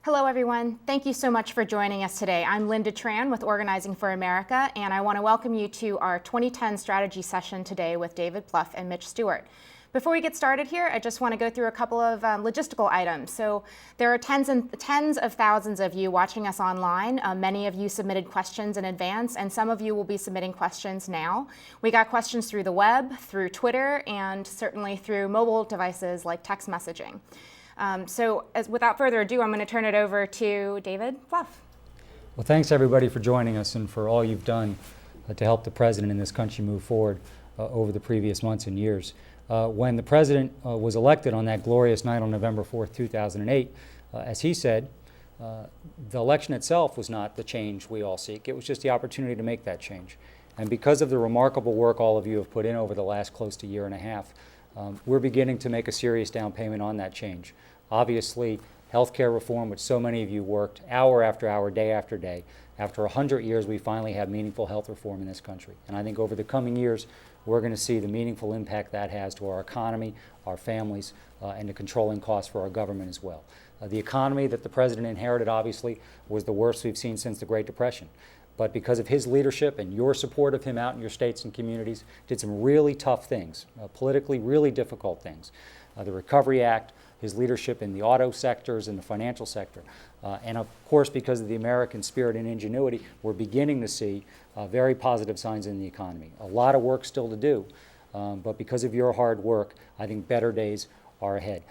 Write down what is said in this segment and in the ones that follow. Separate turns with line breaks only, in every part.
Hello, everyone. Thank you so much for joining us today. I'm Linda Tran with Organizing for America, and I want to welcome you to our 2010 strategy session today with David Plouffe and Mitch Stewart. Before we get started here, I just want to go through a couple of logistical items. So there are tens of thousands of you watching us online. Many of you submitted questions in advance, and some of you will be submitting questions now. We got questions through the web, through Twitter, and certainly through mobile devices like text messaging. Without further ado, I'm going to turn it over to David Plouffe.
Well, thanks everybody for joining us and for all you've done to help the president and this country move forward over the previous months and years. When the president was elected on that glorious night on November 4th, 2008, as he said, the election itself was not the change we all seek. It was just the opportunity to make that change. And because of the remarkable work all of you have put in over the last close to year and a half, we're beginning to make a serious down payment on that change. Obviously, healthcare reform, which so many of you worked hour after hour, day after day. After 100 years, we finally have meaningful health reform in this country. And I think over the coming years, we're going to see the meaningful impact that has to our economy, our families, and the controlling costs for our government as well. The economy that the president inherited, obviously, was the worst we've seen since the Great Depression. But because of his leadership and your support of him out in your states and communities, did some really tough things, politically really difficult things. The Recovery Act, his leadership in the auto sectors and the financial sector. And of course, because of the American spirit and ingenuity, we're beginning to see very positive signs in the economy. A lot of work still to do, but because of your hard work, I think better days are ahead.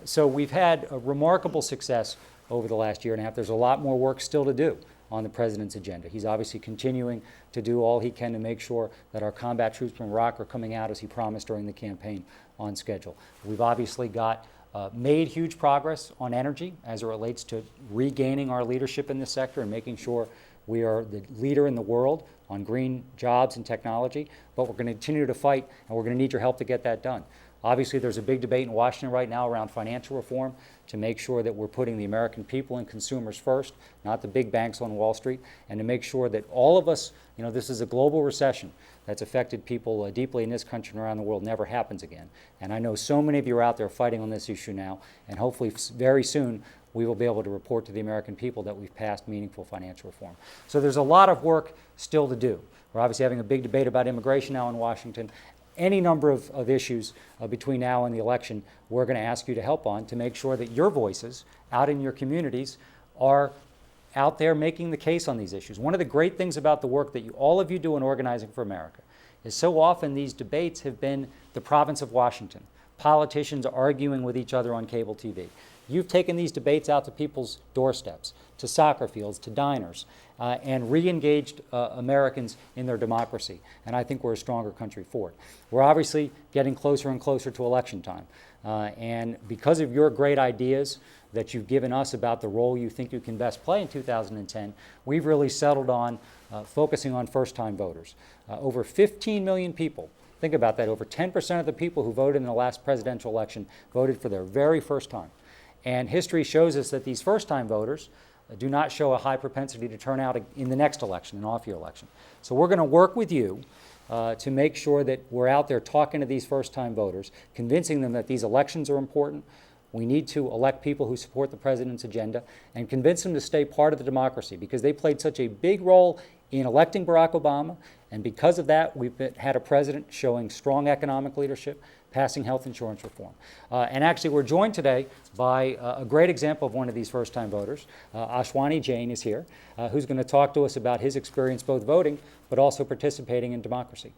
So we've had a remarkable success over the last year and a half. There's a lot more work still to do on the president's agenda. He's obviously continuing to do all he can to make sure that our combat troops from Iraq are coming out as he promised during the campaign on schedule. We've obviously made huge progress on energy as it relates to regaining our leadership in this sector and making sure we are the leader in the world on green jobs and technology, but we're going to continue to fight and we're going to need your help to get that done. Obviously, there's a big debate in Washington right now around financial reform to make sure that we're putting the American people and consumers first, not the big banks on Wall Street, and to make sure that all of us, this is a global recession that's affected people deeply in this country and around the world, never happens again. And I know so many of you are out there fighting on this issue now, and hopefully very soon we will be able to report to the American people that we've passed meaningful financial reform. So there's a lot of work still to do. We're obviously having a big debate about immigration now in Washington. Any number of issues between now and the election, we're going to ask you to help on to make sure that your voices out in your communities are out there making the case on these issues. One of the great things about the work that all of you do in Organizing for America is so often these debates have been the province of Washington, politicians arguing with each other on cable TV. You've taken these debates out to people's doorsteps, to soccer fields, to diners, and re-engaged Americans in their democracy. And I think we're a stronger country for it. We're obviously getting closer and closer to election time. And because of your great ideas that you've given us about the role you think you can best play in 2010, we've really settled on focusing on first-time voters. Over 15 million people. Think about that. Over 10% of the people who voted in the last presidential election voted for their very first time. And history shows us that these first-time voters do not show a high propensity to turn out in the next election, an off-year election. So we're going to work with you to make sure that we're out there talking to these first-time voters, convincing them that these elections are important. We need to elect people who support the president's agenda and convince them to stay part of the democracy because they played such a big role in electing Barack Obama. And because of that, we've had a president showing strong economic leadership, passing health insurance reform. And actually, we're joined today by a great example of one of these first-time voters. Ashwani Jain is here, who's going to talk to us about his experience both voting but also participating in democracy.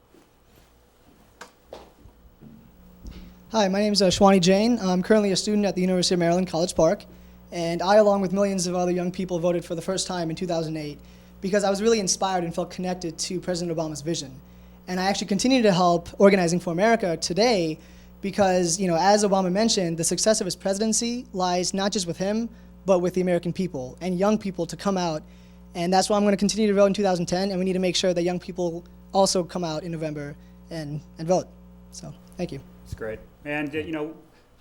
Hi, my name is Ashwani Jain. I'm currently a student at the University of Maryland, College Park, and I, along with millions of other young people, voted for the first time in 2008 because I was really inspired and felt connected to President Obama's vision. And I actually continue to help Organizing for America today because, as Obama mentioned, the success of his presidency lies not just with him, but with the American people and young people to come out. And that's why I'm going to continue to vote in 2010, and we need to make sure that young people also come out in November and vote. So, thank you.
That's great. And,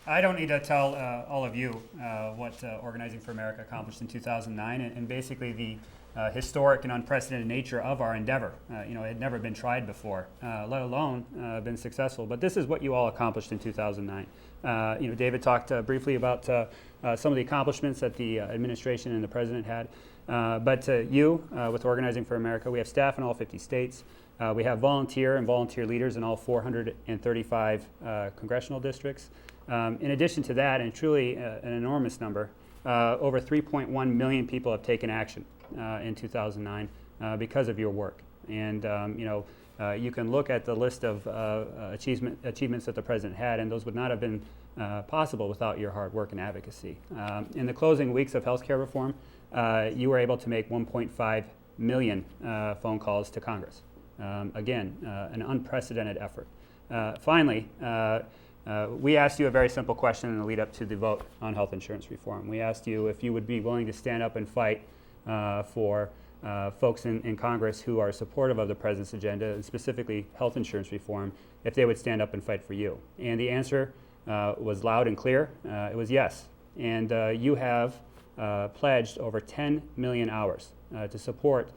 I don't need to tell all of you what Organizing for America accomplished in 2009 and basically the historic and unprecedented nature of our endeavor. It had never been tried before, let alone been successful. But this is what you all accomplished in 2009. David talked briefly about some of the accomplishments that the administration and the president had. But with Organizing for America, we have staff in all 50 states. We have volunteer leaders in all 435 congressional districts. In addition to that, and truly an enormous number, over 3.1 million people have taken action in 2009 because of your work. And you can look at the list of achievements that the president had, and those would not have been possible without your hard work and advocacy. In the closing weeks of healthcare reform, you were able to make 1.5 million phone calls to Congress. Again, an unprecedented effort. Finally, we asked you a very simple question in the lead up to the vote on health insurance reform. We asked you if you would be willing to stand up and fight for folks in Congress who are supportive of the president's agenda, and specifically health insurance reform, if they would stand up and fight for you. And the answer was loud and clear. It was yes. And you have pledged over 10 million hours to support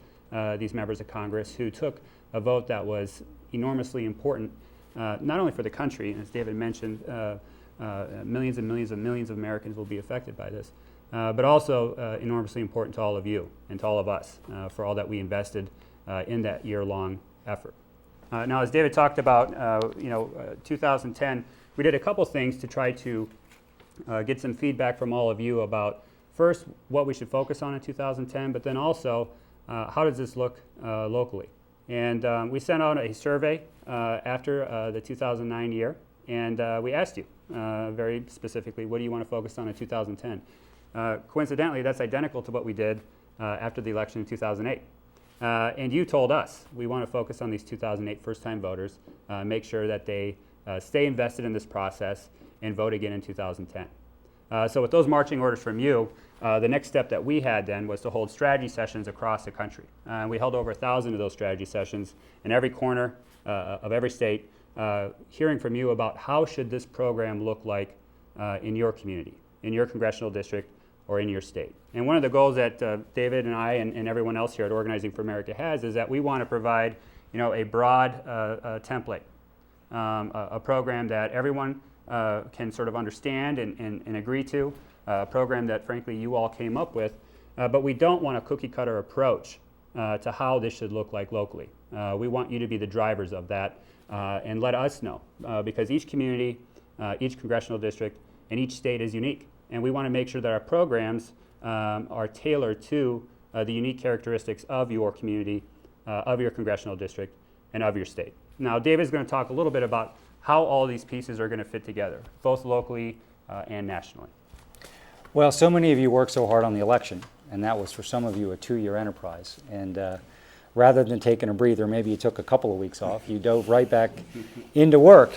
these members of Congress who took a vote that was enormously important, not only for the country, as David mentioned, millions and millions and millions of Americans will be affected by this, but also enormously important to all of you and to all of us for all that we invested in that year-long effort. Now, as David talked about, 2010, we did a couple things to try to get some feedback from all of you about, first, what we should focus on in 2010, but then also, how does this look locally? And we sent out a survey after the 2009 year, and we asked you very specifically, what do you want to focus on in 2010? Coincidentally, that's identical to what we did after the election in 2008. And you told us we want to focus on these 2008 first-time voters, make sure that they stay invested in this process and vote again in 2010. So with those marching orders from you, the next step that we had then was to hold strategy sessions across the country. We held over 1,000 of those strategy sessions in every corner of every state, hearing from you about how should this program look like in your community, in your congressional district, or in your state. And one of the goals that David and I and everyone else here at Organizing for America has is that we want to provide a broad template, a program that everyone can sort of understand and agree to, a program that frankly you all came up with, but we don't want a cookie cutter approach to how this should look like locally. We want you to be the drivers of that and let us know, because each community, each congressional district, and each state is unique. And we want to make sure that our programs are tailored to the unique characteristics of your community, of your congressional district, and of your state. Now, David's going to talk a little bit about how all these pieces are going to fit together, both locally and nationally.
Well, so many of you worked so hard on the election, and that was for some of you a 2-year enterprise. And rather than taking a breather, maybe you took a couple of weeks off, you dove right back into work,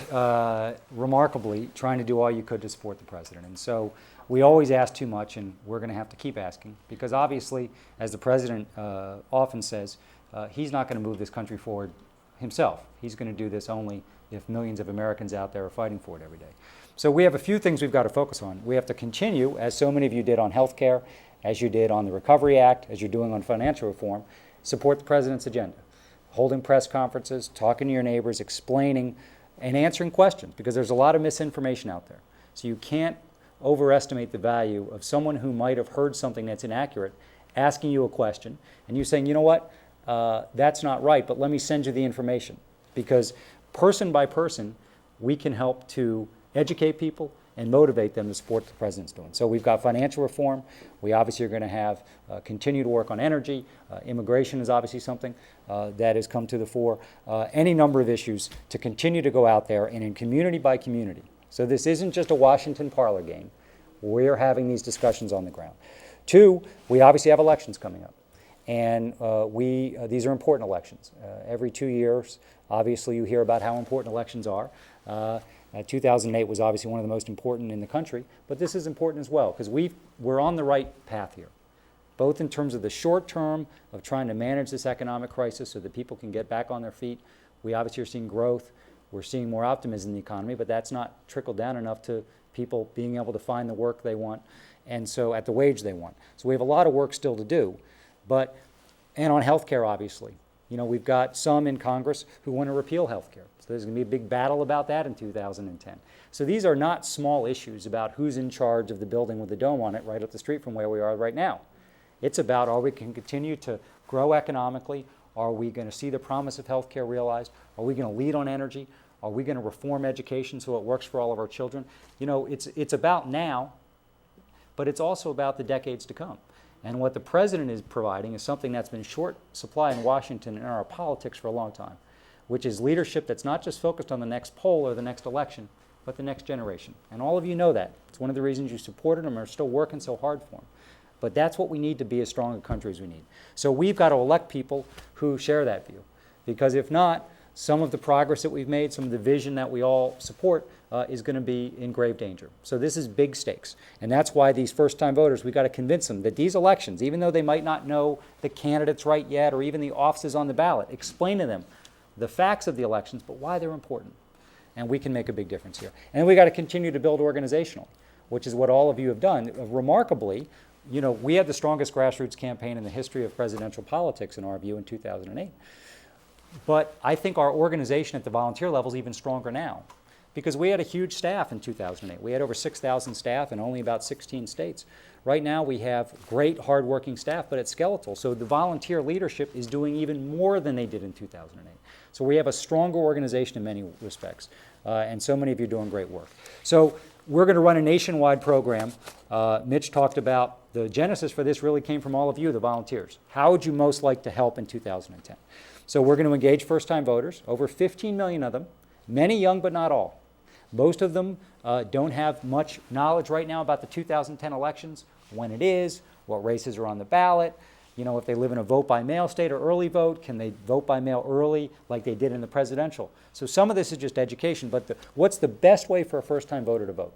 remarkably, trying to do all you could to support the president. And so we always ask too much, and we're going to have to keep asking, because obviously, as the president often says, he's not going to move this country forward himself. He's going to do this only if millions of Americans out there are fighting for it every day. So we have a few things we've got to focus on. We have to continue, as so many of you did on health care, as you did on the Recovery Act, as you're doing on financial reform, support the president's agenda. Holding press conferences, talking to your neighbors, explaining and answering questions, because there's a lot of misinformation out there. So you can't overestimate the value of someone who might have heard something that's inaccurate, asking you a question, and you saying, you know what, that's not right, but let me send you the information. Because person by person, we can help to educate people and motivate them to support what the president's doing. So we've got financial reform. We obviously are going to have continued work on energy. Immigration is obviously something that has come to the fore. Any number of issues to continue to go out there and in community by community. So this isn't just a Washington parlor game. We're having these discussions on the ground. 2, we obviously have elections coming up. And these are important elections. Every 2 years, obviously, you hear about how important elections are. 2008 was obviously one of the most important in the country, but this is important as well, because we're on the right path here, both in terms of the short term of trying to manage this economic crisis so that people can get back on their feet. We obviously are seeing growth. We're seeing more optimism in the economy, but that's not trickled down enough to people being able to find the work they want, and so at the wage they want. So we have a lot of work still to do, and on health care, obviously. You know, we've got some in Congress who want to repeal health care. So there's going to be a big battle about that in 2010. So these are not small issues about who's in charge of the building with the dome on it right up the street from where we are right now. It's about, are we going to continue to grow economically? Are we going to see the promise of health care realized? Are we going to lead on energy? Are we going to reform education so it works for all of our children? You know, it's about now, but it's also about the decades to come. And what the president is providing is something that's been short supply in Washington and in our politics for a long time, which is leadership that's not just focused on the next poll or the next election, but the next generation. And all of you know that. It's one of the reasons you supported him and are still working so hard for him. But that's what we need to be as strong a country as we need. So we've got to elect people who share that view. Because if not, some of the progress that we've made, some of the vision that we all support is going to be in grave danger. So this is big stakes. And that's why these first-time voters, we've got to convince them that these elections, even though they might not know the candidates right yet or even the offices on the ballot, explain to them the facts of the elections, but why they're important. And we can make a big difference here. And we've got to continue to build organizationally, which is what all of you have done. Remarkably, you know, we had the strongest grassroots campaign in the history of presidential politics, in our view, in 2008. But I think our organization at the volunteer level is even stronger now, because we had a huge staff in 2008. We had over 6,000 staff in only about 16 states. Right now we have great, hardworking staff, but it's skeletal. So the volunteer leadership is doing even more than they did in 2008. So we have a stronger organization in many respects, and so many of you are doing great work. So we're going to run a nationwide program. Mitch talked about the genesis for this really came from all of you, the volunteers. How would you most like to help in 2010? So we're going to engage first-time voters, over 15 million of them, many young but not all. Most of them don't have much knowledge right now about the 2010 elections, when it is, what races are on the ballot, you know, if they live in a vote-by-mail state or early vote, can they vote by mail early like they did in the presidential? So some of this is just education, but what's the best way for a first-time voter to vote?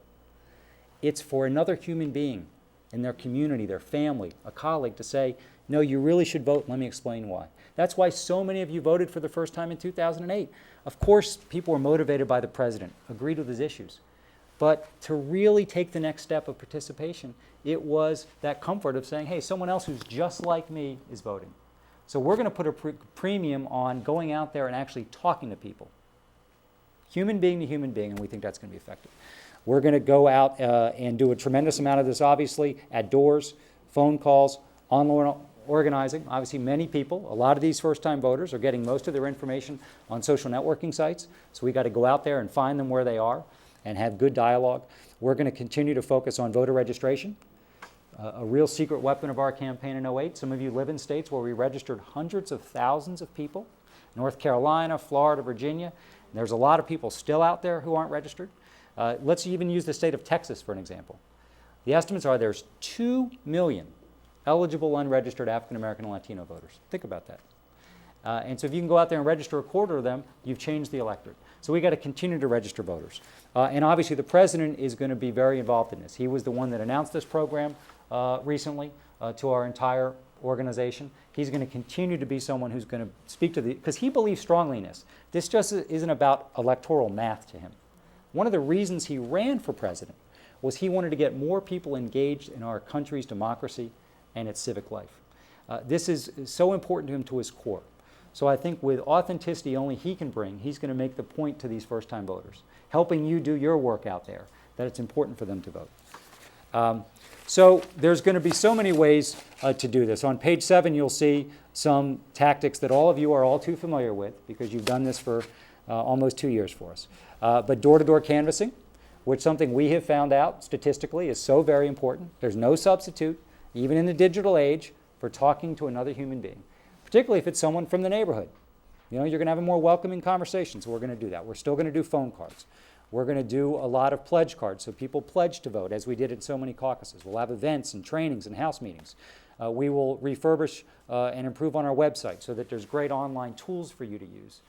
It's for another human being in their community, their family, a colleague to say, no, you really should vote, let me explain why. That's why so many of you voted for the first time in 2008. Of course, people were motivated by the president, agreed with his issues. But to really take the next step of participation, it was that comfort of saying, hey, someone else who's just like me is voting. So we're going to put a premium on going out there and actually talking to people, human being to human being, and we think that's going to be effective. We're going to go out and do a tremendous amount of this, obviously, at doors, phone calls, online organizing. Obviously, many people, a lot of these first-time voters are getting most of their information on social networking sites, so we got to go out there and find them where they are and have good dialogue. We're going to continue to focus on voter registration, a real secret weapon of our campaign in 2008. Some of you live in states where we registered hundreds of thousands of people, North Carolina, Florida, Virginia. And there's a lot of people still out there who aren't registered. Let's even use the state of Texas for an example. The estimates are there's 2 million eligible unregistered African American and Latino voters. Think about that. And so if you can go out there and register a quarter of them, you've changed the electorate. So we've got to continue to register voters. And obviously the president is going to be very involved in this. He was the one that announced this program recently to our entire organization. He's going to continue to be someone who's going to speak to because he believes strongly in this. This just isn't about electoral math to him. One of the reasons he ran for president was he wanted to get more people engaged in our country's democracy and its civic life. This is so important to him, to his core. So I think with authenticity only he can bring, he's going to make the point to these first-time voters, helping you do your work out there, that it's important for them to vote. So there's going to be so many ways to do this. On page 7, you'll see some tactics that all of you are all too familiar with because you've done this for almost 2 years for us. But door-to-door canvassing, which something we have found out statistically is so very important. There's no substitute, even in the digital age, for talking to another human being, particularly if it's someone from the neighborhood. You know, you're going to have a more welcoming conversation, so we're going to do that. We're still going to do phone cards. We're going to do a lot of pledge cards, so people pledge to vote, as we did in so many caucuses. We'll have events and trainings and house meetings. We will refurbish and improve on our website so that there's great online tools for you to use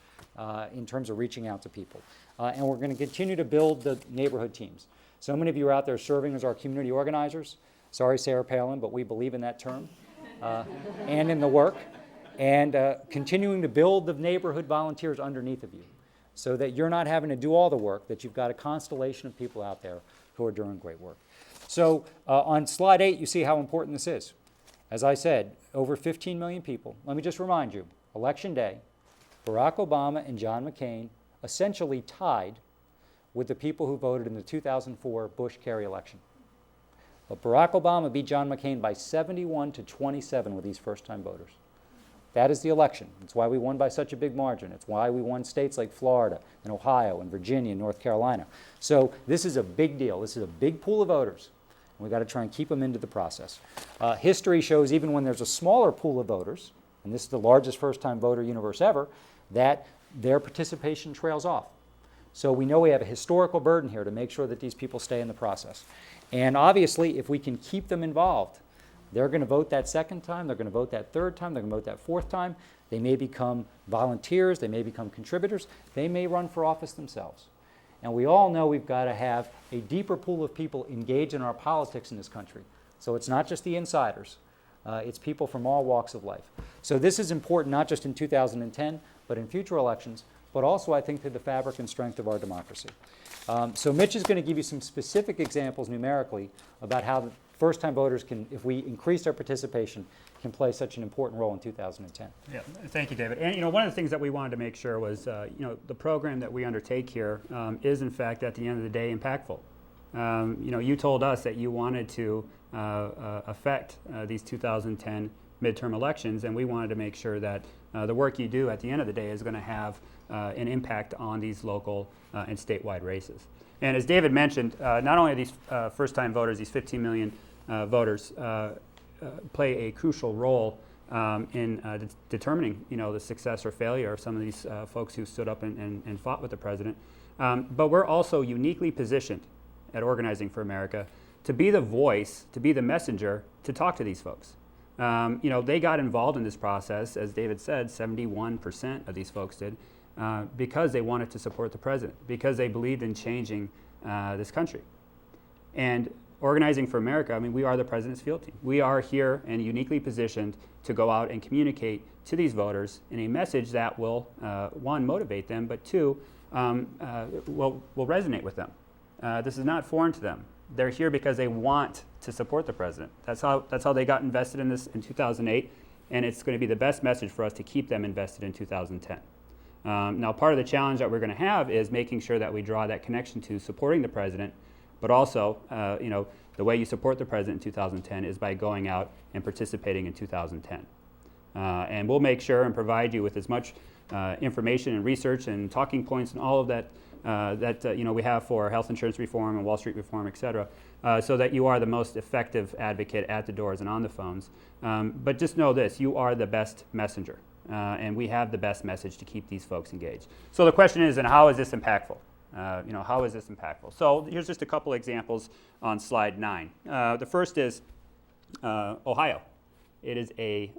in terms of reaching out to people. And we're going to continue to build the neighborhood teams. So many of you are out there serving as our community organizers. Sorry, Sarah Palin, but we believe in that term and in the work. And continuing to build the neighborhood volunteers underneath of you so that you're not having to do all the work, that you've got a constellation of people out there who are doing great work. So on slide 8, you see how important this is. As I said, over 15 million people. Let me just remind you, Election Day, Barack Obama and John McCain essentially tied with the people who voted in the 2004 Bush-Kerry election. But Barack Obama beat John McCain by 71 to 27 with these first-time voters. That is the election. It's why we won by such a big margin. It's why we won states like Florida and Ohio and Virginia and North Carolina. So this is a big deal. This is a big pool of voters. We've got to try and keep them into the process. History shows even when there's a smaller pool of voters, and this is the largest first-time voter universe ever, that their participation trails off. So we know we have a historical burden here to make sure that these people stay in the process. And obviously, if we can keep them involved, they're going to vote that second time, they're going to vote that third time, they're going to vote that fourth time. They may become volunteers, they may become contributors, they may run for office themselves. And we all know we've got to have a deeper pool of people engaged in our politics in this country. So it's not just the insiders, it's people from all walks of life. So this is important not just in 2010, but in future elections, but also I think to the fabric and strength of our democracy. So Mitch is going to give you some specific examples numerically about how the first-time voters can, if we increase their participation, can play such an important role in 2010.
Yeah, thank you, David. And one of the things that we wanted to make sure was, the program that we undertake here is in fact at the end of the day impactful. You told us that you wanted to affect these 2010 midterm elections, and we wanted to make sure that the work you do at the end of the day is going to have an impact on these local and statewide races. And as David mentioned, not only are these first-time voters, these 15 million voters, play a crucial role in determining, the success or failure of some of these folks who stood up and fought with the president. But we're also uniquely positioned at Organizing for America to be the voice, to be the messenger, to talk to these folks. They got involved in this process, as David said, 71% of these folks did, because they wanted to support the president, because they believed in changing this country. And Organizing for America, we are the president's field team. We are here and uniquely positioned to go out and communicate to these voters in a message that will, one, motivate them, but two, will resonate with them. This is not foreign to them. They're here because they want to support the president. That's how they got invested in this in 2008, and it's going to be the best message for us to keep them invested in 2010. Now, part of the challenge that we're going to have is making sure that we draw that connection to supporting the president, but also, the way you support the president in 2010 is by going out and participating in 2010. And we'll make sure and provide you with as much information and research and talking points and all of that we have for health insurance reform and Wall Street reform, et cetera, so that you are the most effective advocate at the doors and on the phones. But just know this, you are the best messenger, and we have the best message to keep these folks engaged. So the question is, and how is this impactful? How is this impactful? So here's just a couple examples on slide 9. The first is Ohio. It is a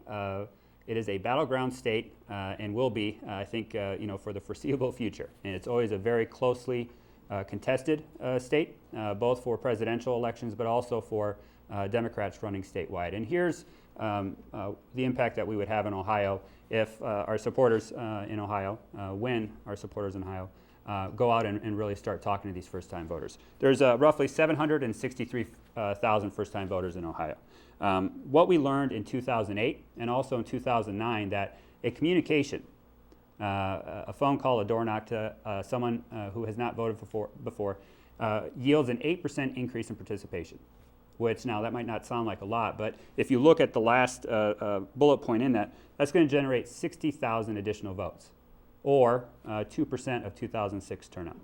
battleground state and will be, I think, for the foreseeable future. And it's always a very closely contested state, both for presidential elections, but also for Democrats running statewide. And here's the impact that we would have in Ohio if our supporters in Ohio, when our supporters in Ohio go out and really start talking to these first-time voters. There's roughly 763,000 first-time voters in Ohio. What we learned in 2008 and also in 2009 that a communication, a phone call, a door knock to someone who has not voted before yields an 8% increase in participation, which now that might not sound like a lot, but if you look at the last bullet point in that, that's going to generate 60,000 additional votes, or 2% of 2006 turnout.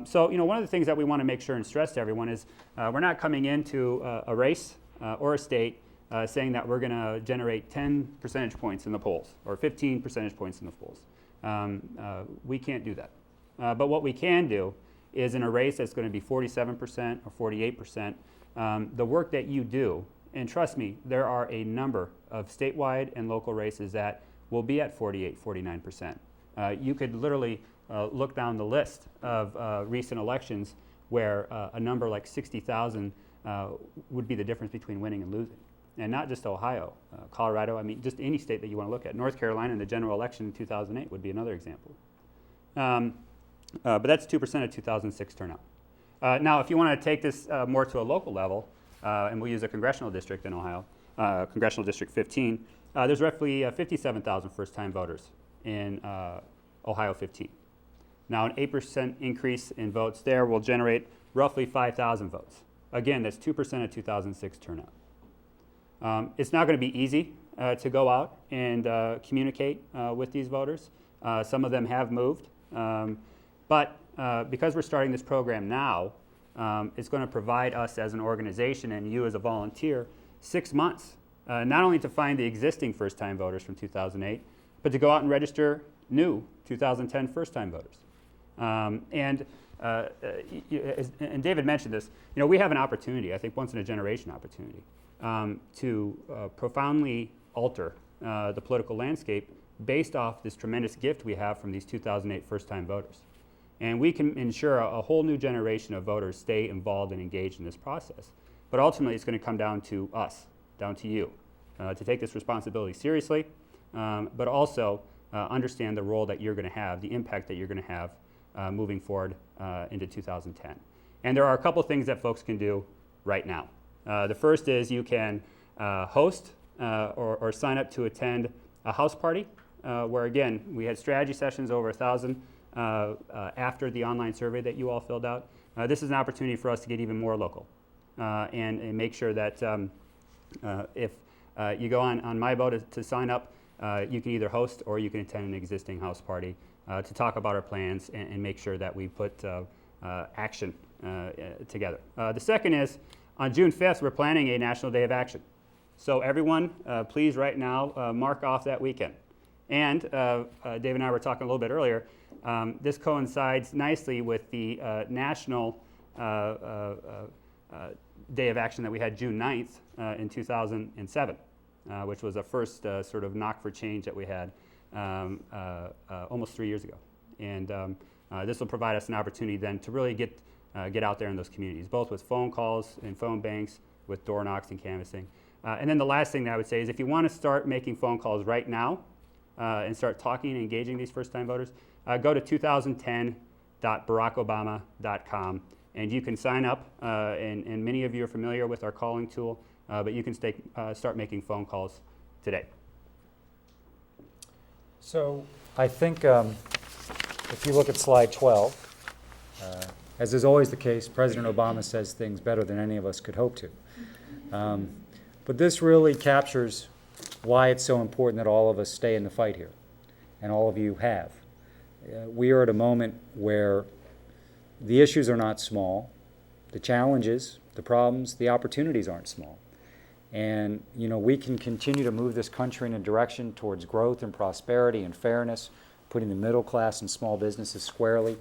So one of the things that we want to make sure and stress to everyone is we're not coming into a race or a state saying that we're going to generate 10 percentage points in the polls or 15 percentage points in the polls. We can't do that. But what we can do is in a race that's going to be 47% or 48%, the work that you do, and trust me, there are a number of statewide and local races that will be at 48, 49%. You could literally look down the list of recent elections where a number like 60,000 would be the difference between winning and losing. And not just Ohio, Colorado, just any state that you want to look at. North Carolina in the general election in 2008 would be another example. But that's 2% of 2006 turnout. Now, if you want to take this more to a local level, and we'll use a congressional district in Ohio, Congressional District 15, there's roughly 57,000 first-time voters in Ohio 15. Now, an 8% increase in votes there will generate roughly 5,000 votes. Again, that's 2% of 2006 turnout. It's not going to be easy to go out and communicate with these voters. Some of them have moved, but because we're starting this program now, it's going to provide us as an organization and you as a volunteer 6 months, not only to find the existing first-time voters from 2008, but to go out and register new 2010 first-time voters. And David mentioned this, we have an opportunity, I think once-in-a-generation opportunity, to profoundly alter the political landscape based off this tremendous gift we have from these 2008 first-time voters. And we can ensure a whole new generation of voters stay involved and engaged in this process. But ultimately, it's going to come down to us, down to you, to take this responsibility seriously, but also understand the role that you're going to have, the impact that you're going to have moving forward into 2010. And there are a couple things that folks can do right now. The first is you can host or sign up to attend a house party, where again, we had strategy sessions, over 1,000 after the online survey that you all filled out. This is an opportunity for us to get even more local and make sure that if you go on MyBo to sign up, you can either host or you can attend an existing house party to talk about our plans and make sure that we put action together. The second is, on June 5th, we're planning a National Day of Action. So everyone, please right now mark off that weekend. And Dave and I were talking a little bit earlier, this coincides nicely with the National Day of Action that we had June 9th in 2007, which was the first sort of knock for change that we had almost 3 years ago. And this will provide us an opportunity then to really get out there in those communities, both with phone calls and phone banks, with door knocks and canvassing. And then the last thing that I would say is if you want to start making phone calls right now and start talking and engaging these first-time voters, go to 2010.barackobama.com and you can sign up. And many of you are familiar with our calling tool, but you can start making phone calls today.
So I think if you look at slide 12, as is always the case, President Obama says things better than any of us could hope to. But this really captures why it's so important that all of us stay in the fight here, and all of you have. We are at a moment where the issues are not small, the challenges, the problems, the opportunities aren't small. And we can continue to move this country in a direction towards growth and prosperity and fairness, putting the middle class and small businesses squarely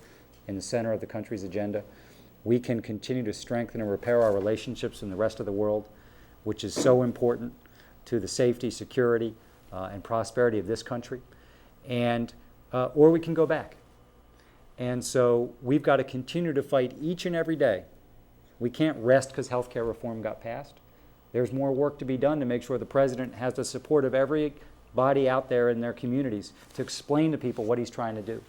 in the center of the country's agenda. We can continue to strengthen and repair our relationships in the rest of the world, which is so important to the safety, security, and prosperity of this country. And or we can go back. And so we've got to continue to fight each and every day. We can't rest because health care reform got passed. There's more work to be done to make sure the president has the support of everybody out there in their communities to explain to people what he's trying to do.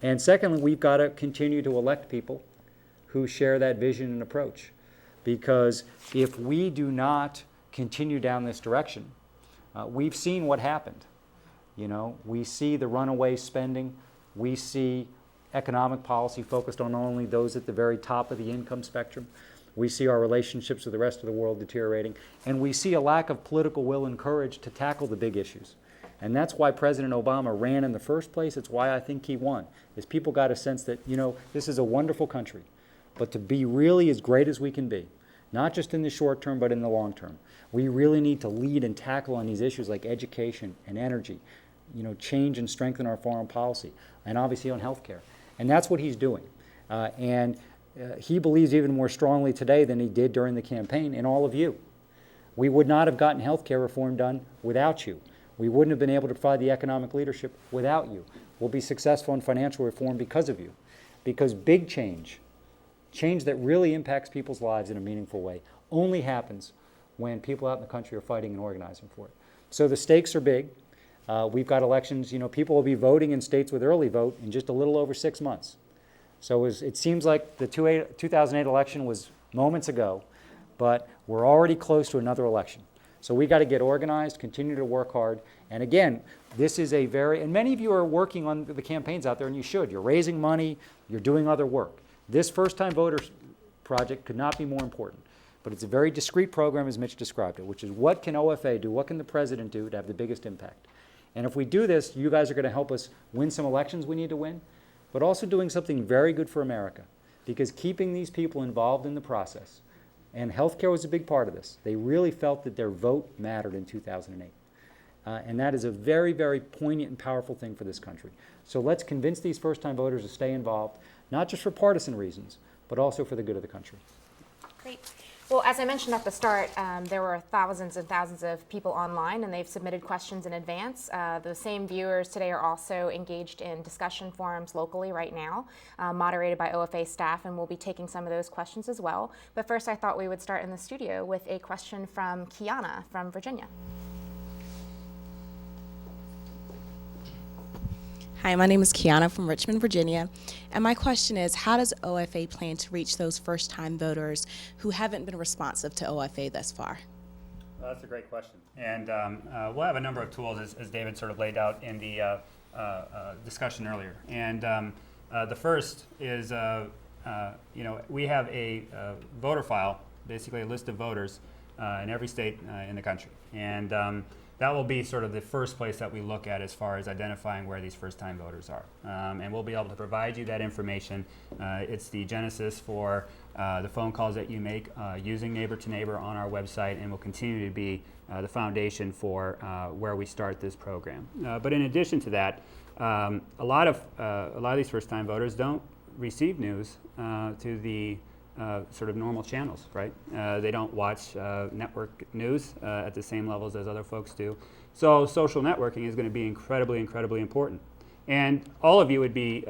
And secondly, we've got to continue to elect people who share that vision and approach. Because if we do not continue down this direction, we've seen what happened. We see the runaway spending. We see economic policy focused on only those at the very top of the income spectrum. We see our relationships with the rest of the world deteriorating. And we see a lack of political will and courage to tackle the big issues. And that's why President Obama ran in the first place. It's why I think he won, is people got a sense that, this is a wonderful country. But to be really as great as we can be, not just in the short term, but in the long term, we really need to lead and tackle on these issues like education and energy, change and strengthen our foreign policy, and obviously on health care. And that's what he's doing. And he believes even more strongly today than he did during the campaign in all of you. We would not have gotten health care reform done without you. We wouldn't have been able to provide the economic leadership without you. We'll be successful in financial reform because of you. Because big change that really impacts people's lives in a meaningful way, only happens when people out in the country are fighting and organizing for it. So the stakes are big. We've got elections. People will be voting in states with early vote in just a little over 6 months. So it seems like the 2008 election was moments ago, but we're already close to another election. So we got to get organized, continue to work hard. And again, this is and many of you are working on the campaigns out there, and you should. You're raising money, you're doing other work. This first-time voters project could not be more important. But it's a very discrete program, as Mitch described it, which is what can OFA do, what can the president do to have the biggest impact? And if we do this, you guys are going to help us win some elections we need to win, but also doing something very good for America, because keeping these people involved in the process, and healthcare was a big part of this. They really felt that their vote mattered in 2008. And that is a very, very poignant and powerful thing for this country. So let's convince these first-time voters to stay involved, not just for partisan reasons, but also for the good of the country.
Great. Well, as I mentioned at the start, there were thousands and thousands of people online, and they've submitted questions in advance. Those same viewers today are also engaged in discussion forums locally right now, moderated by OFA staff, and we'll be taking some of those questions as well. But first, I thought we would start in the studio with a question from Kiana from Virginia.
Hi, my name is Kiana from Richmond, Virginia, and my question is, how does OFA plan to reach those first-time voters who haven't been responsive to OFA thus far?
Well, that's a great question. And we'll have a number of tools, as David sort of laid out in the discussion earlier. And the first is, we have a voter file, basically a list of voters in every state in the country. And that will be sort of the first place that we look at as far as identifying where these first-time voters are. And we'll be able to provide you that information. It's the genesis for the phone calls that you make using Neighbor to Neighbor on our website, and will continue to be the foundation for where we start this program. But in addition to that, a lot of these first-time voters don't receive news through the sort of normal channels, right? They don't watch network news at the same levels as other folks do. So social networking is going to be incredibly, incredibly important. And all of you would be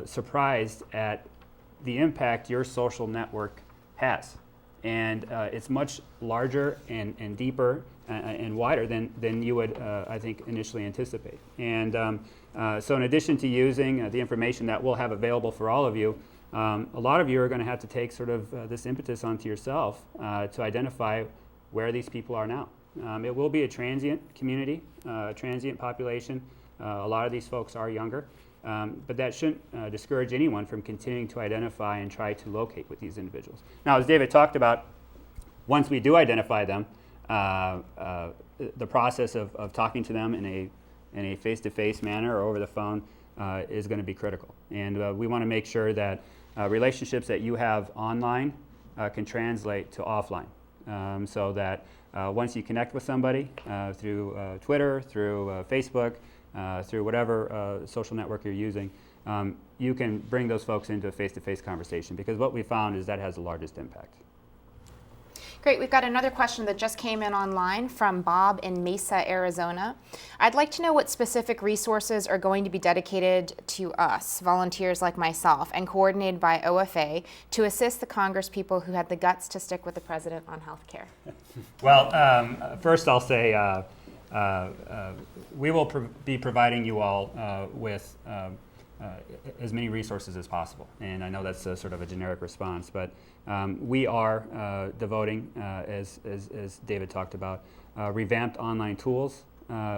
surprised at the impact your social network has. And it's much larger and deeper and wider than you would, I think, initially anticipate. And so in addition to using the information that we'll have available for all of you, a lot of you are going to have to take sort of this impetus onto yourself to identify where these people are now. It will be a transient community, transient population. A lot of these folks are younger, but that shouldn't discourage anyone from continuing to identify and try to locate with these individuals. Now, as David talked about, once we do identify them, the process of talking to them in a face-to-face manner or over the phone is going to be critical. And we want to make sure that relationships that you have online can translate to offline, so that once you connect with somebody through Twitter, through Facebook, through whatever social network you're using, you can bring those folks into a face-to-face conversation, because what we found is that has the largest impact.
Great. We've got another question that just came in online from Bob in Mesa, Arizona. I'd like to know what specific resources are going to be dedicated to us, volunteers like myself, and coordinated by OFA to assist the Congresspeople who had the guts to stick with the president on health care.
Well, first I'll say we will be providing you all with as many resources as possible. And I know that's sort of a generic response, but we are devoting, as David talked about, revamped online tools.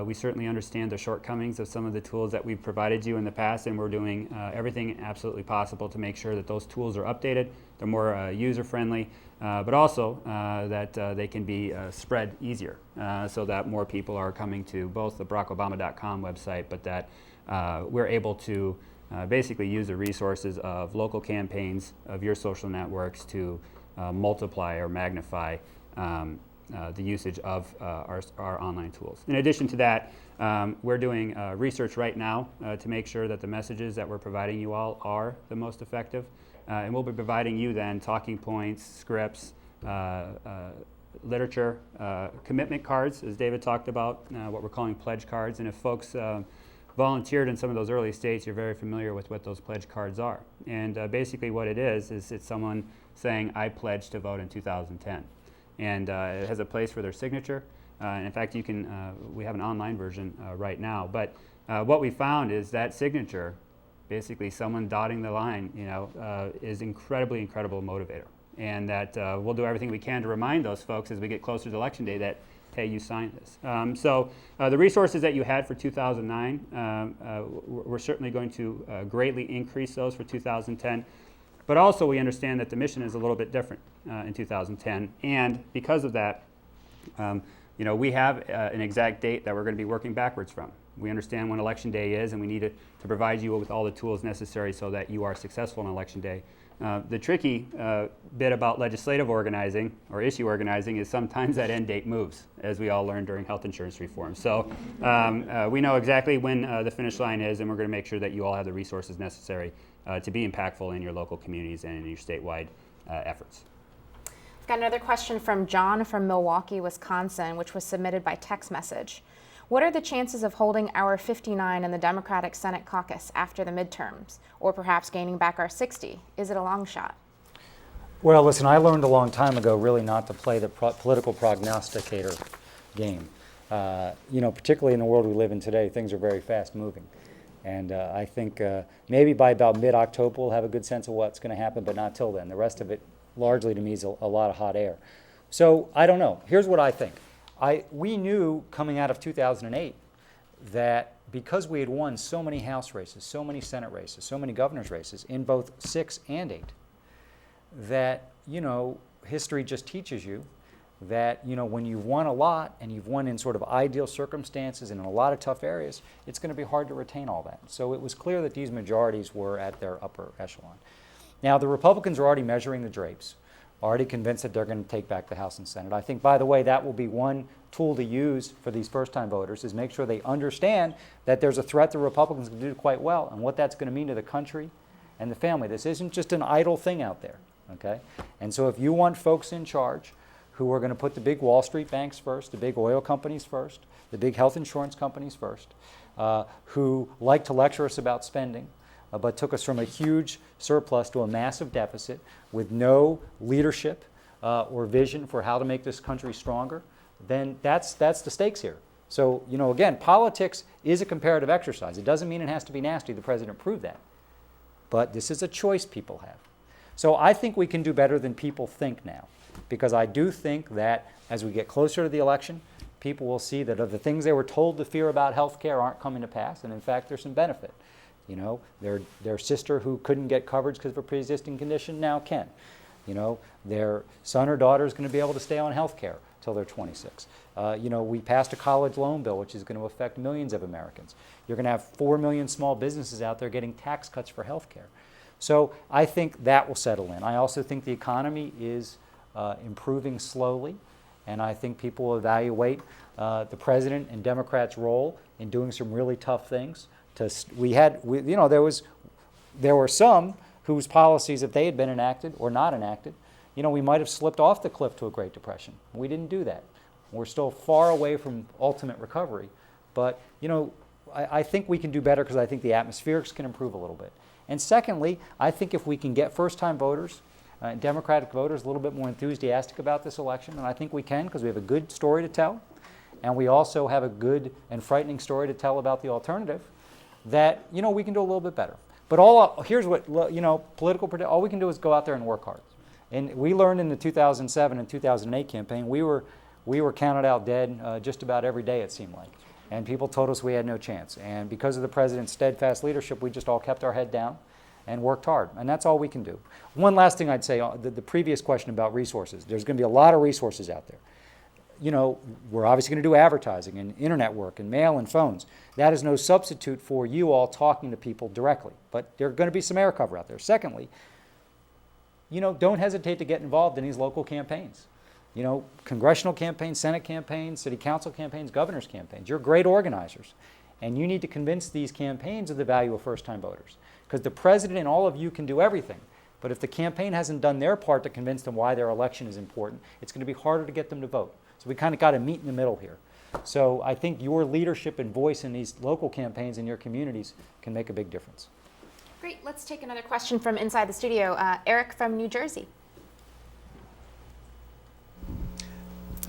We certainly understand the shortcomings of some of the tools that we've provided you in the past, and we're doing everything absolutely possible to make sure that those tools are updated, they're more user-friendly, but also that they can be spread easier, so that more people are coming to both the BarackObama.com website, but that we're able to basically use the resources of local campaigns, of your social networks, to multiply or magnify the usage of our online tools. In addition to that, we're doing research right now to make sure that the messages that we're providing you all are the most effective. And we'll be providing you then talking points, scripts, literature, commitment cards, as David talked about, what we're calling pledge cards. And if folks volunteered in some of those early states, you're very familiar with what those pledge cards are. And basically what it is it's someone saying, I pledged to vote in 2010. And it has a place for their signature. And in fact, you can, we have an online version right now. But what we found is that signature basically someone dotting the line, is incredible motivator. And that we'll do everything we can to remind those folks as we get closer to Election Day that, hey, you signed this. So the resources that you had for 2009, we're certainly going to greatly increase those for 2010. But also we understand that the mission is a little bit different in 2010. And because of that, we have an exact date that we're going to be working backwards from. We understand when Election Day is, and we need to provide you with all the tools necessary so that you are successful on Election Day. The tricky bit about legislative organizing or issue organizing is sometimes that end date moves, as we all learned during health insurance reform. So we know exactly when the finish line is, and we're going to make sure that you all have the resources necessary to be impactful in your local communities and in your statewide efforts.
Got another question from John from Milwaukee, Wisconsin, which was submitted by text message. What are the chances of holding our 59 in the Democratic Senate caucus after the midterms, or perhaps gaining back our 60? Is it a long shot?
Well, listen, I learned a long time ago really not to play the political prognosticator game. Particularly in the world we live in today, things are very fast moving. And I think maybe by about mid-October we'll have a good sense of what's going to happen, but not till then. The rest of it, largely to me, is a lot of hot air. So I don't know. Here's what I think. We knew coming out of 2008 that because we had won so many House races, so many Senate races, so many governor's races in both 6 and 8, that, history just teaches you that, when you've won a lot and you've won in sort of ideal circumstances and in a lot of tough areas, it's going to be hard to retain all that. So it was clear that these majorities were at their upper echelon. Now, the Republicans are already measuring the drapes, already convinced that they're going to take back the House and Senate. I think, by the way, that will be one tool to use for these first-time voters, is make sure they understand that there's a threat the Republicans can do quite well and what that's going to mean to the country and the family. This isn't just an idle thing out there, okay? And so if you want folks in charge who are going to put the big Wall Street banks first, the big oil companies first, the big health insurance companies first, who like to lecture us about spending, but took us from a huge surplus to a massive deficit with no leadership or vision for how to make this country stronger, then that's the stakes here. So, again, politics is a comparative exercise. It doesn't mean it has to be nasty. The president proved that. But this is a choice people have. So I think we can do better than people think now, because I do think that as we get closer to the election, people will see that of the things they were told to fear about health care aren't coming to pass, and in fact there's some benefit. Their sister who couldn't get coverage because of a pre-existing condition now can. Their son or daughter is going to be able to stay on health care till they're 26. We passed a college loan bill, which is going to affect millions of Americans. You're going to have 4 million small businesses out there getting tax cuts for health care. So I think that will settle in. I also think the economy is improving slowly, and I think people will evaluate the president and Democrats' role in doing some really tough things. There were some whose policies, if they had been enacted or not enacted, we might have slipped off the cliff to a Great Depression. We didn't do that. We're still far away from ultimate recovery. But, I think we can do better because I think the atmospherics can improve a little bit. And secondly, I think if we can get first-time voters, Democratic voters, a little bit more enthusiastic about this election, and I think we can because we have a good story to tell, and we also have a good and frightening story to tell about the alternative, that, we can do a little bit better. But here's what, all we can do is go out there and work hard. And we learned in the 2007 and 2008 campaign, we were counted out dead just about every day, it seemed like. And people told us we had no chance. And because of the president's steadfast leadership, we just all kept our head down and worked hard. And that's all we can do. One last thing I'd say, the previous question about resources. There's going to be a lot of resources out there. We're obviously going to do advertising and internet work and mail and phones. That is no substitute for you all talking to people directly. But there are going to be some air cover out there. Secondly, don't hesitate to get involved in these local campaigns. Congressional campaigns, Senate campaigns, city council campaigns, governor's campaigns. You're great organizers. And you need to convince these campaigns of the value of first-time voters. Because the president and all of you can do everything. But if the campaign hasn't done their part to convince them why their election is important, it's going to be harder to get them to vote. So we kind of got to meet in the middle here. So I think your leadership and voice in these local campaigns in your communities can make a big difference.
Great. Let's take another question from inside the studio. Eric from New Jersey.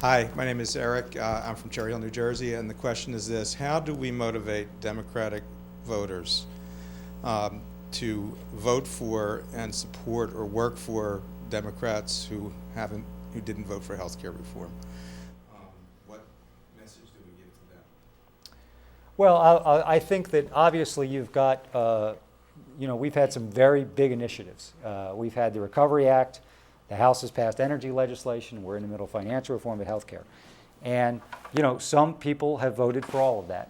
Hi, my name is Eric. I'm from Cherry Hill, New Jersey, and the question is this: how do we motivate Democratic voters? to vote for and support or work for Democrats who didn't vote for health care reform. What message do we give to them?
Well, I think that obviously you've got, we've had some very big initiatives. We've had the Recovery Act, the House has passed energy legislation, we're in the middle of financial reform and health care. And, some people have voted for all of that.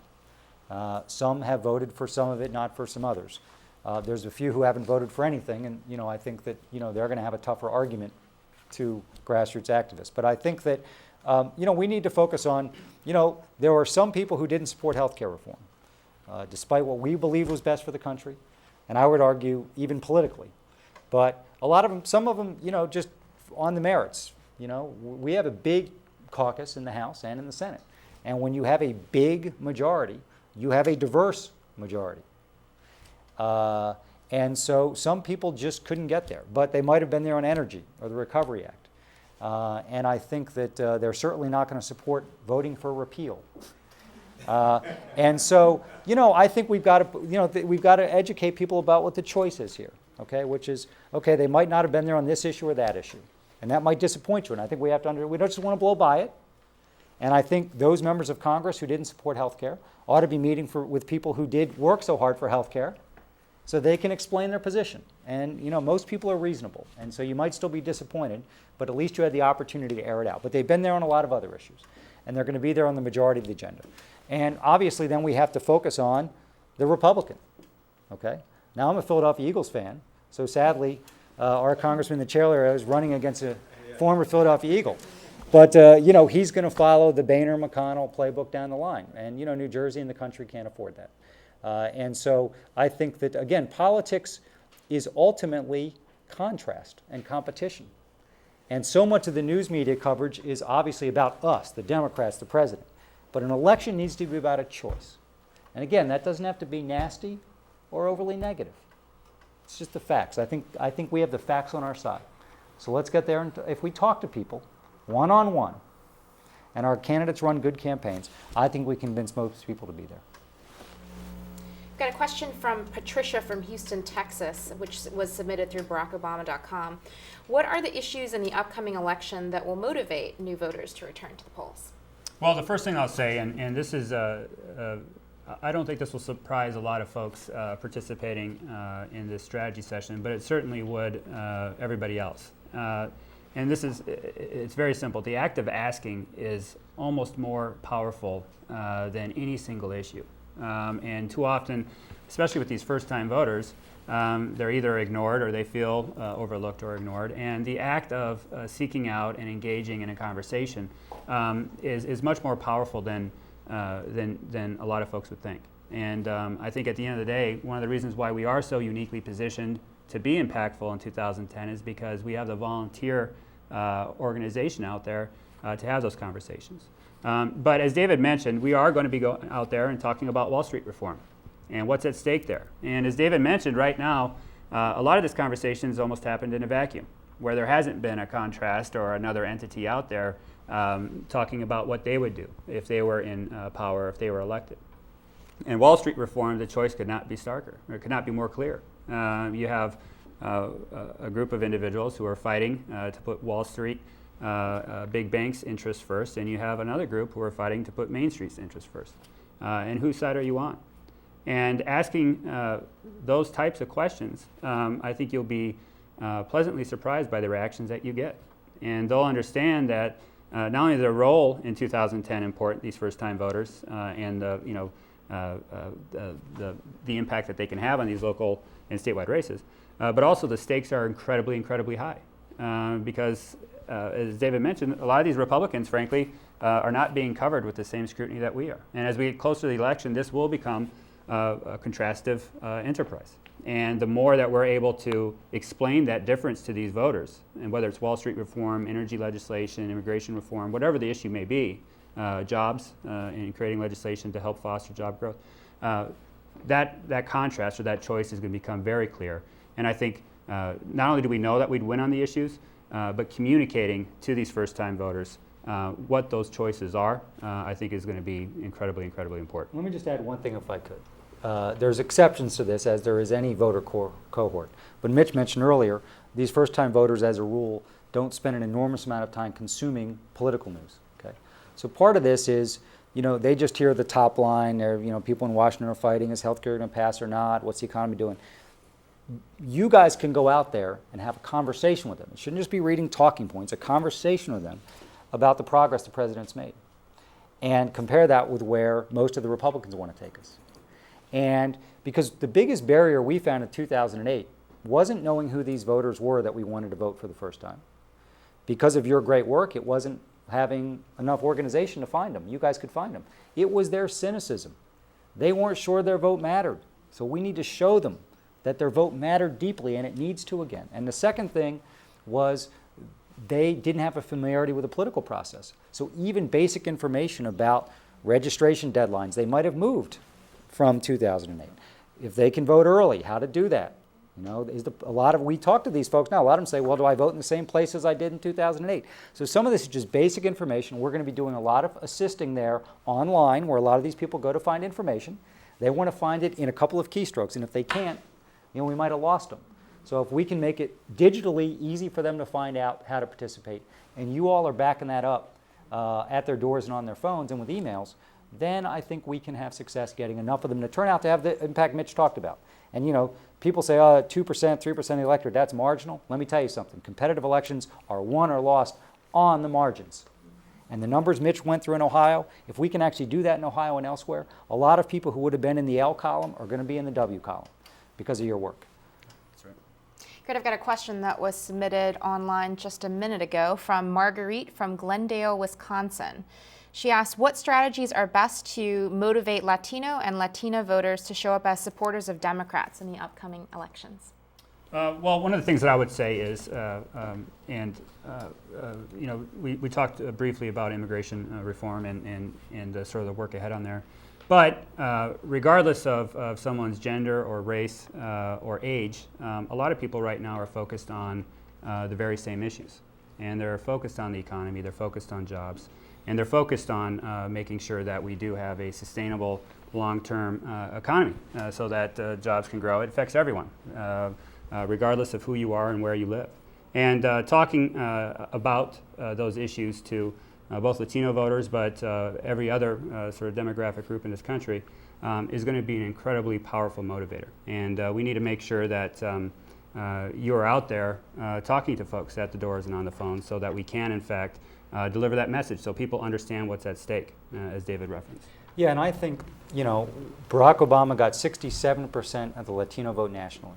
Some have voted for some of it, not for some others. There's a few who haven't voted for anything, and, I think that, they're going to have a tougher argument to grassroots activists. But I think that, we need to focus on, there were some people who didn't support health care reform, despite what we believed was best for the country, and I would argue even politically. But a lot of them, some of them, just on the merits. We have a big caucus in the House and in the Senate. And when you have a big majority, you have a diverse majority. And so some people just couldn't get there, but they might have been there on energy or the Recovery Act. And I think that they're certainly not going to support voting for repeal. And so, I think we've got to, we've got to educate people about what the choice is here, okay? Which is, okay, they might not have been there on this issue or that issue, and that might disappoint you. And I think we have to we don't just want to blow by it. And I think those members of Congress who didn't support health care ought to be meeting with people who did work so hard for health care, so they can explain their position. And most people are reasonable, and so you might still be disappointed, but at least you had the opportunity to air it out. But they've been there on a lot of other issues, and they're going to be there on the majority of the agenda. And obviously then we have to focus on the Republican, okay? Now I'm a Philadelphia Eagles fan, so sadly our Congressman, the chair, is running against a former Philadelphia Eagle. But he's going to follow the Boehner-McConnell playbook down the line, and New Jersey and the country can't afford that. And so I think that, again, politics is ultimately contrast and competition. And so much of the news media coverage is obviously about us, the Democrats, the president. But an election needs to be about a choice. And again, that doesn't have to be nasty or overly negative. It's just the facts. I think we have the facts on our side. So let's get there, and if we talk to people one-on-one, and our candidates run good campaigns, I think we convince most people to be there.
Got a question from Patricia from Houston, Texas, which was submitted through BarackObama.com. What are the issues in the upcoming election that will motivate new voters to return to the polls?
Well, the first thing I'll say, and this is, I don't think this will surprise a lot of folks participating in this strategy session, but it certainly would everybody else. And this is, it's very simple. The act of asking is almost more powerful than any single issue. And too often, especially with these first-time voters, they're either ignored or they feel overlooked or ignored. And the act of seeking out and engaging in a conversation is much more powerful than a lot of folks would think. And I think at the end of the day, one of the reasons why we are so uniquely positioned to be impactful in 2010 is because we have the volunteer organization out there to have those conversations. But as David mentioned, we are going to be out there and talking about Wall Street reform and what's at stake there. And as David mentioned, right now, a lot of this conversation has almost happened in a vacuum, where there hasn't been a contrast or another entity out there talking about what they would do if they were in power, if they were elected. And Wall Street reform, the choice could not be starker, or it could not be more clear. You have a group of individuals who are fighting to put Wall Street, big banks' interests first, and you have another group who are fighting to put Main Street's interests first. And whose side are you on? And asking those types of questions, I think you'll be pleasantly surprised by the reactions that you get. And they'll understand that not only their role in 2010 important, these first-time voters, and the impact that they can have on these local and statewide races, but also the stakes are incredibly, incredibly high. Because, as David mentioned, a lot of these Republicans, frankly, are not being covered with the same scrutiny that we are. And as we get closer to the election, this will become a contrastive enterprise. And the more that we're able to explain that difference to these voters, and whether it's Wall Street reform, energy legislation, immigration reform, whatever the issue may be, jobs and creating legislation to help foster job growth, that contrast or that choice is going to become very clear. And I think not only do we know that we'd win on the issues, but communicating to these first-time voters what those choices are, I think is going to be incredibly, incredibly important.
Let me just add one thing if I could. there's exceptions to this, as there is any voter cohort. But Mitch mentioned earlier, these first-time voters, as a rule, don't spend an enormous amount of time consuming political news. Okay, so part of this is, they just hear the top line. They're, people in Washington are fighting: is healthcare going to pass or not? What's the economy doing? You guys can go out there and have a conversation with them. It shouldn't just be reading talking points. A conversation with them about the progress the president's made, and compare that with where most of the Republicans want to take us. And because the biggest barrier we found in 2008 wasn't knowing who these voters were that we wanted to vote for the first time. Because of your great work, it wasn't having enough organization to find them. You guys could find them. It was their cynicism. They weren't sure their vote mattered. So we need to show them that their vote mattered deeply, and it needs to again. And the second thing was they didn't have a familiarity with the political process. So even basic information about registration deadlines, they might have moved from 2008. If they can vote early, how to do that. We talk to these folks now. A lot of them say, well, do I vote in the same place as I did in 2008? So some of this is just basic information. We're going to be doing a lot of assisting there online, where a lot of these people go to find information. They want to find it in a couple of keystrokes, and if they can't, we might have lost them. So if we can make it digitally easy for them to find out how to participate, and you all are backing that up at their doors and on their phones and with emails, then I think we can have success getting enough of them to turn out to have the impact Mitch talked about. And people say, 2%, 3% of the electorate, that's marginal. Let me tell you something. Competitive elections are won or lost on the margins. And the numbers Mitch went through in Ohio, if we can actually do that in Ohio and elsewhere, a lot of people who would have been in the L column are going to be in the W column because of your work.
That's right.
Great. I've got a question that was submitted online just a minute ago from Marguerite from Glendale, Wisconsin. She asked, what strategies are best to motivate Latino and Latina voters to show up as supporters of Democrats in the upcoming elections?
Well, one of the things that I would say is, we talked briefly about immigration reform and sort of the work ahead on there. But regardless of someone's gender or race or age, a lot of people right now are focused on the very same issues. And they're focused on the economy, they're focused on jobs, and they're focused on making sure that we do have a sustainable long-term economy so that jobs can grow. It affects everyone, regardless of who you are and where you live. And talking about those issues to both Latino voters, but every other sort of demographic group in this country is going to be an incredibly powerful motivator. And we need to make sure that you're out there talking to folks at the doors and on the phone so that we can, in fact, deliver that message so people understand what's at stake, as David referenced.
Yeah, and I think, Barack Obama got 67% of the Latino vote nationally.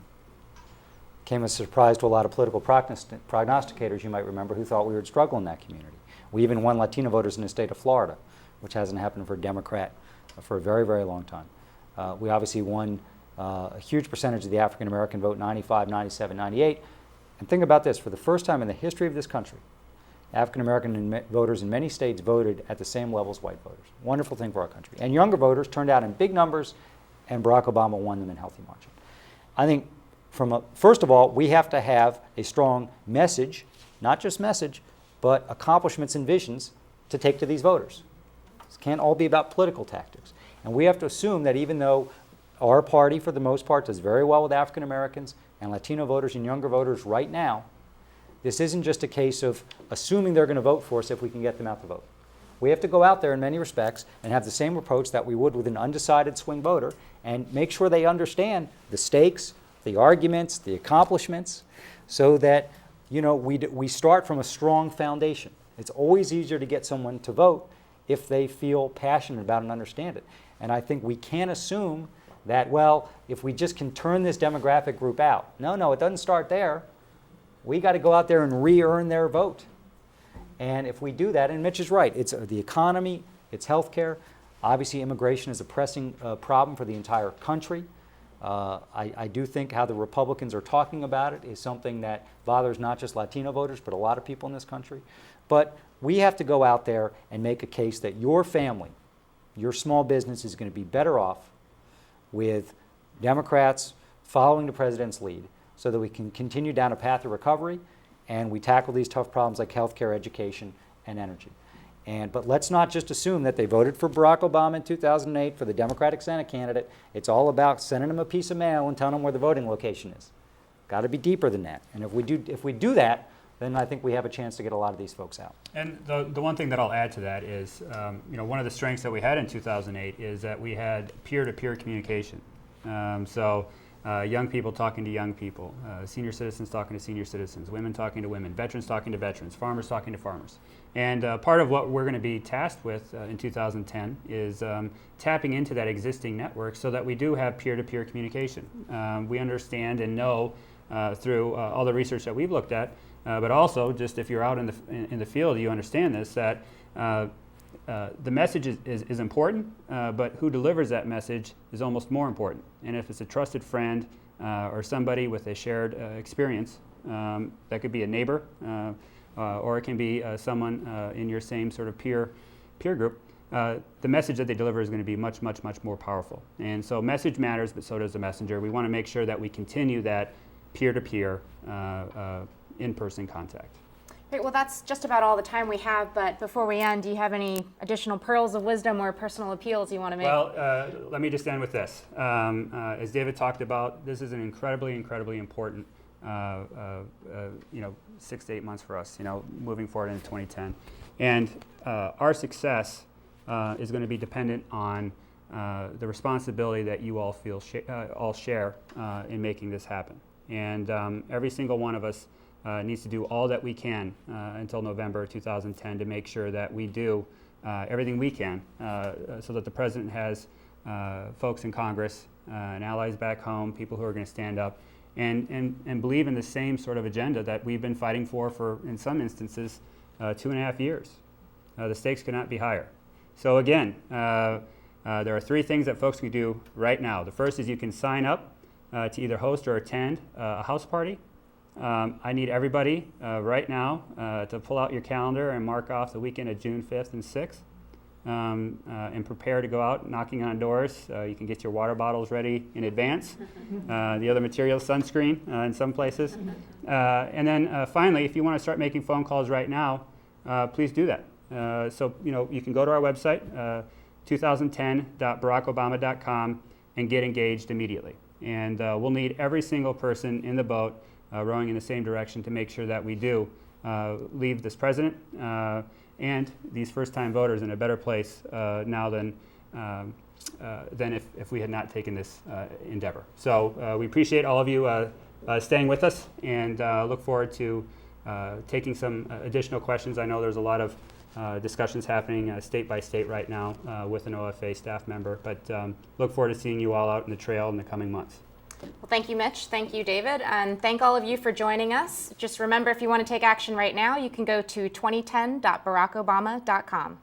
Came as a surprise to a lot of political prognosticators, you might remember, who thought we would struggle in that community. We even won Latino voters in the state of Florida, which hasn't happened for a Democrat for a very, very long time. We obviously won a huge percentage of the African American vote, 95, 97, 98. And think about this, for the first time in the history of this country, African American voters in many states voted at the same level as white voters. Wonderful thing for our country. And younger voters turned out in big numbers, and Barack Obama won them in healthy margin. I think, first of all, we have to have a strong message, not just message, but accomplishments and visions to take to these voters. This can't all be about political tactics. And we have to assume that even though our party, for the most part, does very well with African Americans and Latino voters and younger voters right now, this isn't just a case of assuming they're going to vote for us if we can get them out to vote. We have to go out there in many respects and have the same approach that we would with an undecided swing voter and make sure they understand the stakes, the arguments, the accomplishments, so that we start from a strong foundation. It's always easier to get someone to vote if they feel passionate about it and understand it. And I think we can't assume that, well, if we just can turn this demographic group out. No, it doesn't start there. We got to go out there and re-earn their vote. And if we do that, and Mitch is right, it's the economy, it's healthcare. Obviously, immigration is a pressing problem for the entire country. I do think how the Republicans are talking about it is something that bothers not just Latino voters, but a lot of people in this country. But we have to go out there and make a case that your family, your small business is going to be better off with Democrats following the president's lead so that we can continue down a path of recovery and we tackle these tough problems like healthcare, education, and energy. But let's not just assume that they voted for Barack Obama in 2008 for the Democratic Senate candidate. It's all about sending them a piece of mail and telling them where the voting location is. Got to be deeper than that. And if we do that, then I think we have a chance to get a lot of these folks out.
And the one thing that I'll add to that is, one of the strengths that we had in 2008 is that we had peer-to-peer communication. Young people talking to young people, senior citizens talking to senior citizens, women talking to women, veterans talking to veterans, farmers talking to farmers. And part of what we're going to be tasked with in 2010 is tapping into that existing network so that we do have peer-to-peer communication. We understand and know through all the research that we've looked at, but also just if you're out in the field, you understand this, that the message is important, but who delivers that message is almost more important. And if it's a trusted friend or somebody with a shared experience, that could be a neighbor, or it can be someone in your same sort of peer group, the message that they deliver is going to be much, much, much more powerful. And so message matters, but so does the messenger. We want to make sure that we continue that peer-to-peer in-person contact.
Great, well that's just about all the time we have, but before we end, do you have any additional pearls of wisdom or personal appeals you want to make?
Well, let me just end with this. As David talked about, this is an incredibly, incredibly important 6 to 8 months for us, moving forward into 2010. And our success is going to be dependent on the responsibility that you all feel all share in making this happen. And every single one of us needs to do all that we can until November 2010 to make sure that we do everything we can so that the President has folks in Congress and allies back home, people who are going to stand up and believe in the same sort of agenda that we've been fighting for in some instances, 2.5 years. The stakes could not be higher. So again, there are 3 things that folks can do right now. The first is you can sign up to either host or attend a house party. I need everybody right now to pull out your calendar and mark off the weekend of June 5th and 6th and prepare to go out knocking on doors. You can get your water bottles ready in advance, the other materials, sunscreen in some places. And then finally, if you want to start making phone calls right now, please do that. So you can go to our website, 2010.barackobama.com, and get engaged immediately. And we'll need every single person in the boat rowing in the same direction to make sure that we do leave this president and these first-time voters in a better place now than if we had not taken this endeavor. So we appreciate all of you staying with us and look forward to taking some additional questions. I know there's a lot of discussions happening state by state right now with an OFA staff member, but look forward to seeing you all out in the trail in the coming months.
Well, thank you, Mitch. Thank you, David. And thank all of you for joining us. Just remember, if you want to take action right now, you can go to 2010.barackobama.com.